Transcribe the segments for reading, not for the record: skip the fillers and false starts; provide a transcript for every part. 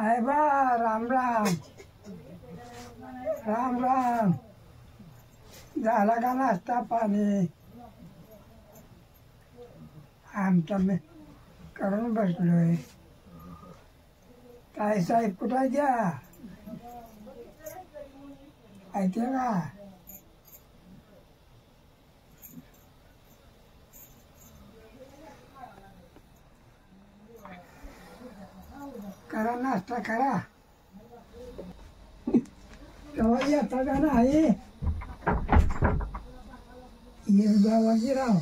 आहे बा. राम राम राम राम. झाला का नाश्ता पाणी? आमचा मी करून बसलोय. काय साहेब कुठं द्या ऐकते का? करा नाश्ता करा. तेव्हा येता का नाही? येऊन राव.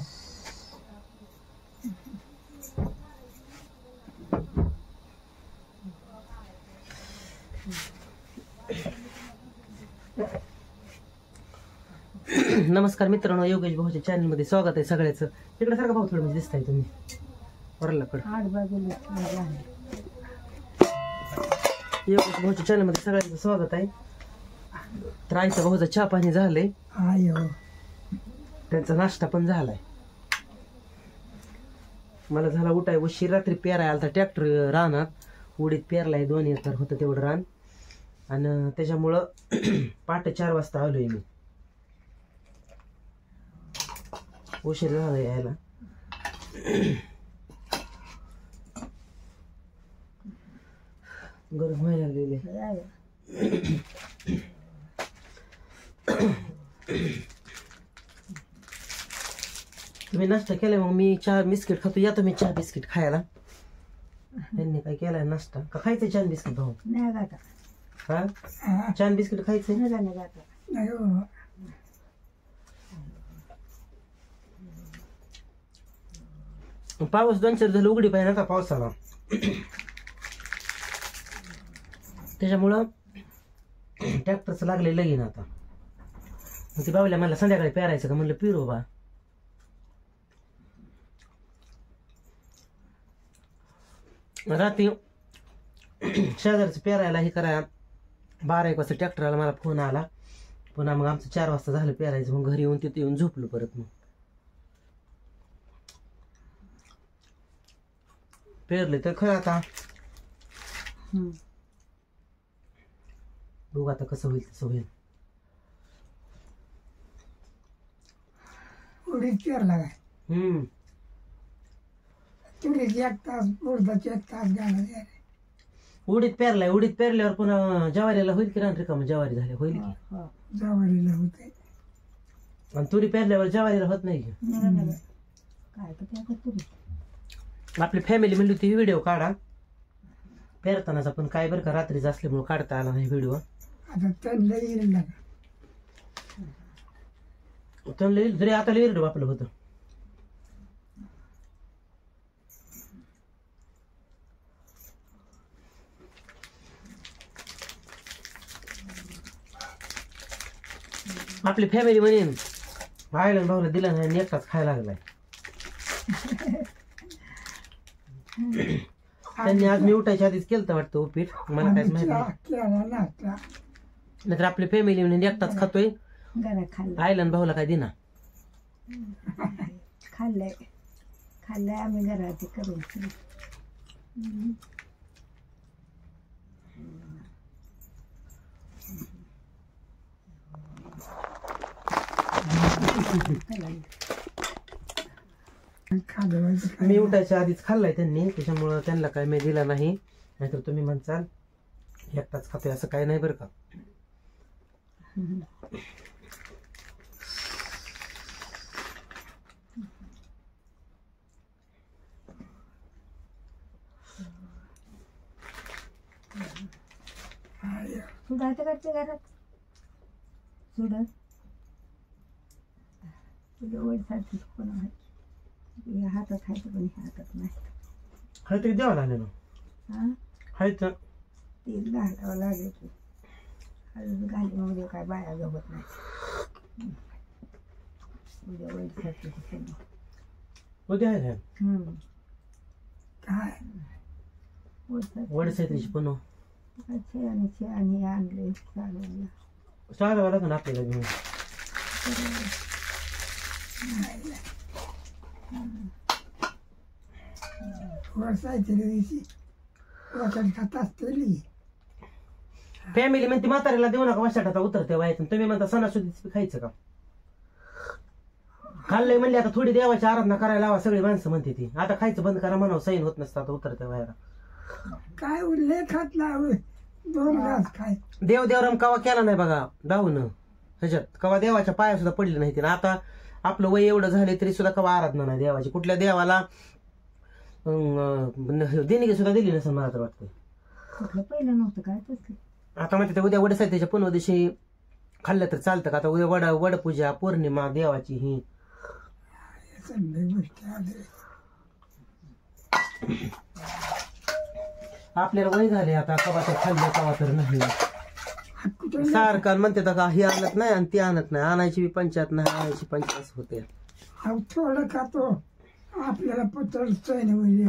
नमस्कार मित्रांनो, योगेश भाऊच्या चॅनलमध्ये स्वागत आहे सगळ्याचं. तिकडे सारखं भाऊ थोडं म्हणजे दिसताय तुम्ही वरलाकडे. योगेश भाऊच्या चॅनलमध्ये सगळ्यांचं स्वागत आहे. तर आईचा भाऊचा चहा पाणी झालंय, त्यांचा नाश्ता पण झालाय. मला झाला उठाय उशीर. रात्री पेराय आलता ट्रॅक्टर रानात, उडीत पेरलाय 2 एकर होतं तेवढं रान, आणि त्याच्यामुळं पहाटे 4 वाजता आलोय मी. उशीर झाला यायला. गरम व्हायला लागलेले. तुम्ही नाश्ता केलाय? मग मी चहा बिस्किट खातो. या तुम्ही चहा बिस्किट खायला. त्यांनी काय केलाय नाश्ता? का खायचंय चहा बिस्किट भाऊ? हा, चहा बिस्किट खायचंय. पाऊस 2-4 झालं उघडी पाहिजे ना पावसाला, त्याच्यामुळं ट्रॅक्टरचं लागले लगीन. आता ती बाबल्या मला संध्याकाळी पेरायचं का? म्हणलं पिरू बा. रात्री शेजारचं पेरायला हे करा 12-1 वाजता ट्रॅक्टर आला, मला फोन आला. पुन्हा मग आमचं 4 वाजता झालं पेरायचं. मग घरी येऊन तिथे येऊन झोपलो परत. मग पेरले तर खरं. आता बघू आता कसं होईल तसं होईल. उडीद पेरला काय? तुरीची 1 तास, उडदाची 1 तास घाला. उडीद पेरलाय. उडीद पेरल्यावर पुन्हा ज्वारीला होईल की रान रिकामं? ज्वारी झाल्या होईल की? ज्वारीला होते. आणि तुरी पेरल्यावर ज्वारीला होत नाही की? आपली फॅमिली म्हणली होती व्हिडिओ काढा पेरतानाच, आपण काय बरं का रात्रीच असल्यामुळे काढता आला नाही व्हिडिओ. आता त्यांना येईल ना, त्यांना येईल तरी. आता व्हिडिओ आपलं होतं. आपली फॅमिली म्हणेन आईला भाऊला दिला नाही आणि एकटाच खायला लागलाय. त्यांनी आज मी उठायच्या आधीच केलं वाटतं उपीट, मला काय माहिती नाही. नाहीतर आपली फॅमिली म्हणून एकटाच खातोय, आईला आणि भाऊला काय दिना. खाल्लंय खाल्लंय आम्ही घरात करून. मी उठायच्या आधीच खाल्लाय त्यांनी, त्याच्यामुळं त्यांना काय मी दिला नाही. नाहीतर तुम्ही म्हणसाल एकटाच खातोय, असं काय नाही बरं का. सुधायचं करते घरात सुधा तुझ्या वयसाठी पण आहे. हातात खायचं पण हातात नाही. हाय तरी द्यावं लागेल. हाय तर तेच घालावं लागेल की. घाली मग काय बाया गमत नाही. तुझ्या वयसाठी पण उद्या आहे काय वडसाईची पण आणि आणले चालवायला. चालवायला लागेल आपल्याला घेऊन. वर्षाच्या दिवशी वाटण खात असतील. फॅमिली म्हणते म्हाताऱ्याला देऊ नका वाशाटाचा उतरते वयातून, तुम्ही म्हणता सणासुदीच खायचं का? खाल्लंय म्हणले आता थोडी देवाची आराधना करायला लावा, सगळी माणसं म्हणते ती. आता खायचं बंद करा म्हणावं, सैन होत नसतं आता उतरत्या वयाला. काय उल्लेख खात नाही, 2 घास खाय. देवदेवराम कवा केला नाही बघा दावून ह्याच्यात, कवा देवाच्या पाया सुद्धा पडले नाही. ना आता आपलं वय एवढं झाले तरी सुद्धा कवा आराधना नाही देवाची. कुठल्या देवाला देणगी सुद्धा दिली नसेल मला तर वाटतं. कुठलं पहिलं नव्हतं काय तसं. आता म्हणते उद्या वड साहित्याच्या पुन्हा दिवशी खाल्लं तर चालतं का? आता उद्या वडपूजा पौर्णिमा देवाची ही गोष्टी आले. आपल्याला वय झाले आता, कवा तर खाल्लं कवा तर नाही. सारखा म्हणते का हे आणत नाही आणि ती आणत नाही, आणायची बी पंचायत नाही, आणायची पंचायत होते. थोडं खातो आपल्याला पत्र चैन होईल.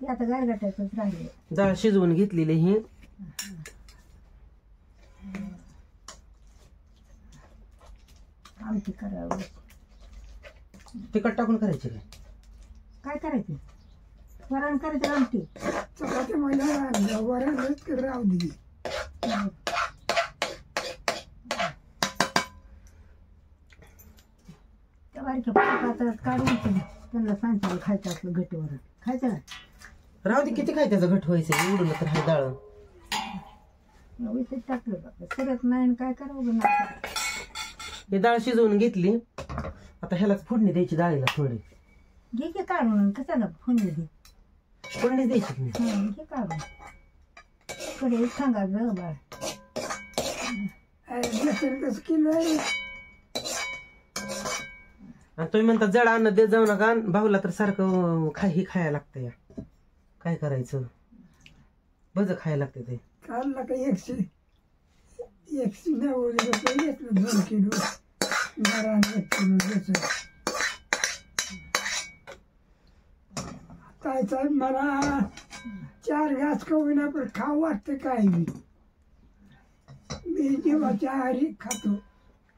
आता गारगाटायचंच राहिले. डाळ शिजवून घेतलेली ही आमटी करावं. तिखट टाकून करायची काय करायचं? वरण करायचं आमटी. चपाती मला वरणच राहू दिली. त्या बारक्या पात्रात काढून त्यांना सांगितलं खायचं असलं घट वरण खायचं का? राहू दे, किती काय त्याचं घट व्हायचं, उडून तर हाय डाळ. विषय टाकलं बाबा सरत नाही, काय करावं ना. ही डाळ शिजवून घेतली, आता ह्यालाच फोडणी द्यायची डाळीला थोडी. घे की काढून, कशाला फोडणी दे. फोडणी द्यायची घे काढून कडे सांगा ग बाळ. कसं किलो आहे. आणि तुम्ही म्हणता जड अन्न देत जाऊ नका, भाऊला तर सारखं ही खायला लागतं. या काय करायचं, बज खायला लागते ते. काढला का 190 रुपये घेतलं, 2 किलो गरा 1 किलो घेतलं. काय साहेब मला 4 घास खाऊन पण खाऊ वाटतं काय. मी जेव्हाच्या आहारी खातो,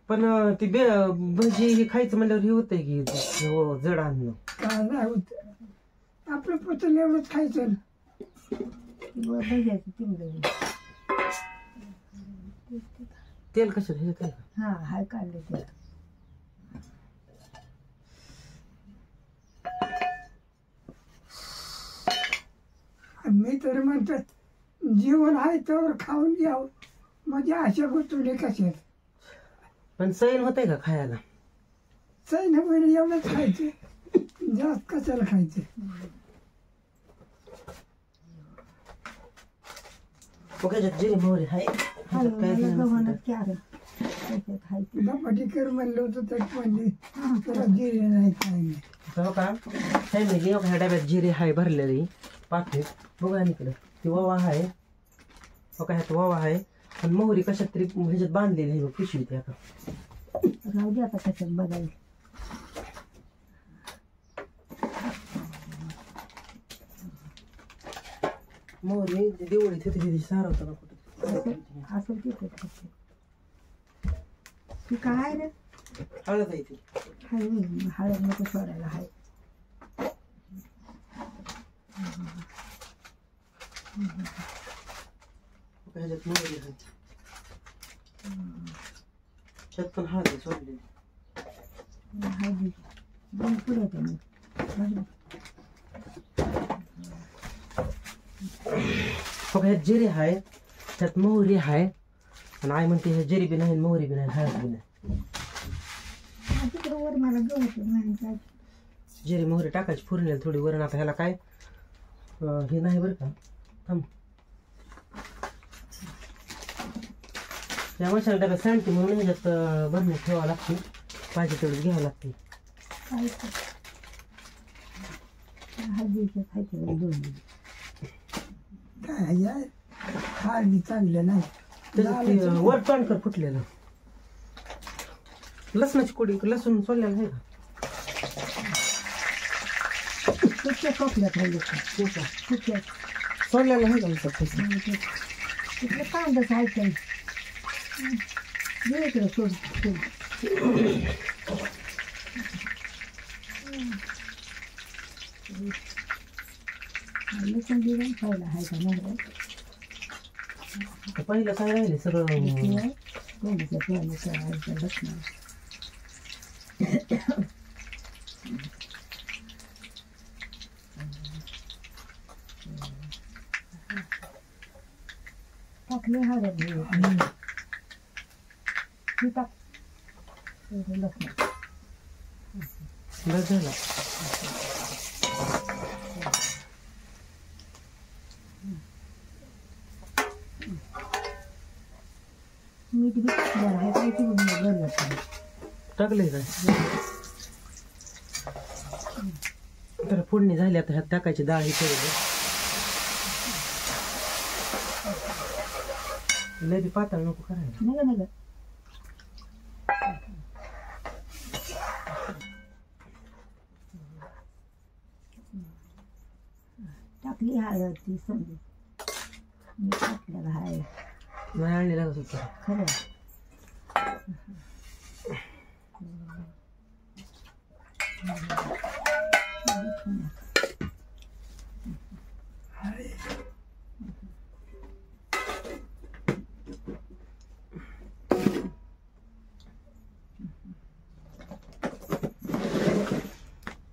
पण ती भजी ही खायचं म्हणल्यावर हे होतंय की जड अन्न. काय नाही होत, आपलं पचन एवढंच खायचं. तेल कशात हे काय? हा हाय काढले ते. मी तर म्हणतो जीवन आहे तर खाऊन घ्यावं, म्हणजे अशा गोष्टी कशात. पण सैन होतंय का खायला? सैन वगैरे एवढंच खायचं, जास्त कशाला खायचं. ह्याच्यात जिरी मोहरी हाय, धपाटी कर म्हणलं होतं तर म्हणले त्याला जिरे नाही काय नाही. हो का फॅमिली, ह्या डब्यात जिरे हाय भरलेली पाकिट. बघा इकडे ती ओवा आहे, हो का ह्यात ओवा आहे. पण मोहरी कशात तरी ह्याच्यात बांधलेली आहे पिशवी. ती आता राहू दे, आता कशात बघायला. मोहरी देवळी तिथे सारवता ना कुठे असं तिथे ती काय रे. हळद आहे ती. हाय हळद नको सोडायला. हाय ह्याच्यात मोहरी आहे, त्यात पण हळद आहे सोडलेली. हळदी दोन पुढे होते मी. ह्यात जिरे आहे, त्यात मोहरी आहे. आणि आई म्हणते ह्या जिरी बी नाही, मोहरी बी नाही, हळद बी नाही. तिकडे वर मला गवत नाही काय. जिरी मोहरी टाकायची फुरण्याला थोडी वरण. आता ह्याला काय हे नाही बरं का. थांब, या मसाला डब्यात सांगते म्हणून ह्याच्यात भरण्यात ठेवावं लागते, पाहिजे तेवढं घ्यावं लागते. हळदीचे खायचे दोन काय यार खाली चांगलं नाही. त्याच्यात वर टणकर फुटलेलं. लसणाची कोडी, लसूण सोडलेलं आहे का? कुठच्या खोकल्यात खायचे कुठल्या सोडलेलं आहे का लसूण? तिकडे कांदाच आहे. इकडे सोड पण दिलं पहिला आहे का नाही पहिलं काय राहिले सगळं पहिलीच्या प्यायला लक्ष्मण टाकले हळद ही टाक लक्ष्मण बस झालं. मीठ बी टाकलं आहे काय की बरं टाकले काय तर फोडणी झाली आता ह्यात टाकायची डाळ ही लय बी पातळ नको करायला. नाही का टाकली हळद ती समजी मी टाकलेलं आहे नाही आणली लागत होतं खरं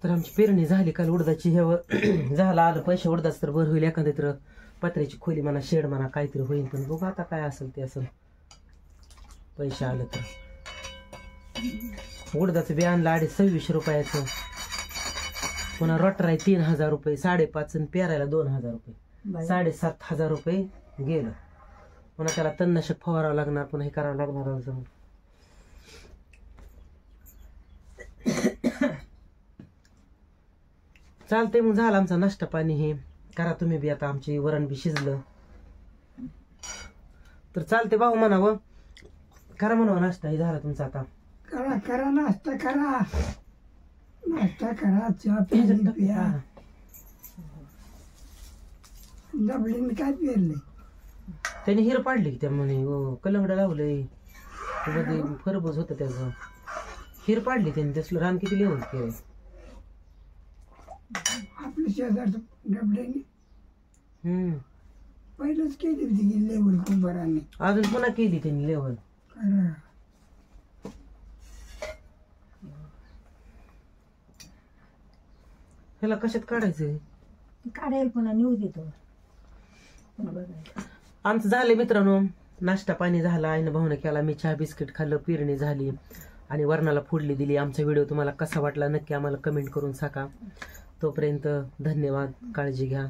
तर आमची पेरणी झाली काल उडदाची हे झालं आलं पैसे उडदाच तर बरं होईल एखादी तर पत्र्याची खोली म्हणा शेड म्हणा काहीतरी होईल पण बघू आता काय असेल ते असेल पैसे आले तर उडदाचं बी आणलं 2600 रुपयाचं पुन्हा रोटर आहे 3000 रुपये 5.5 आणि पेरायला 2000 रुपये 7,500 रुपये गेलं पुन्हा त्याला तणनाशक फवारावं लागणार पुन्हा हे करावं लागणार अजून चालतंय मग झालं आमचा नाश्ता पाणी हे करा तुम्ही बी आता आमची वरण बी शिजलं तर चालते भाऊ म्हणावं करा म्हणावं नाश्ता हे झाला तुमचा आता करा करा नाश्ता करा चहा पाणी प्या डबलीने काय पेरले त्याने हिर पाडली त्या म्हणे कलंगड लावलंय मध्ये खरबूज होतं त्याचं हिर पाडली त्याने तसलं रान किती लेवल केलं आपल्या शेजारचं डबलीने पहिलंच केली होती की लेवल कुंभारांनी अजून पुन्हा केली त्यांनी लेवल ह्याला कशात काढायचं काढायला पुन्हा नेऊ देतो पुन्हा बघायचं आमचं झालं मित्रांनो नाश्ता पाणी झाला आईनं भाऊनं केला मी चहा बिस्किट खाल्लं पेरणी झाली आणि वरणाला फोडली दिली आमचा व्हिडिओ तुम्हाला कसा वाटला नक्की आम्हाला कमेंट करून सांगा तोपर्यंत धन्यवाद काळजी घ्या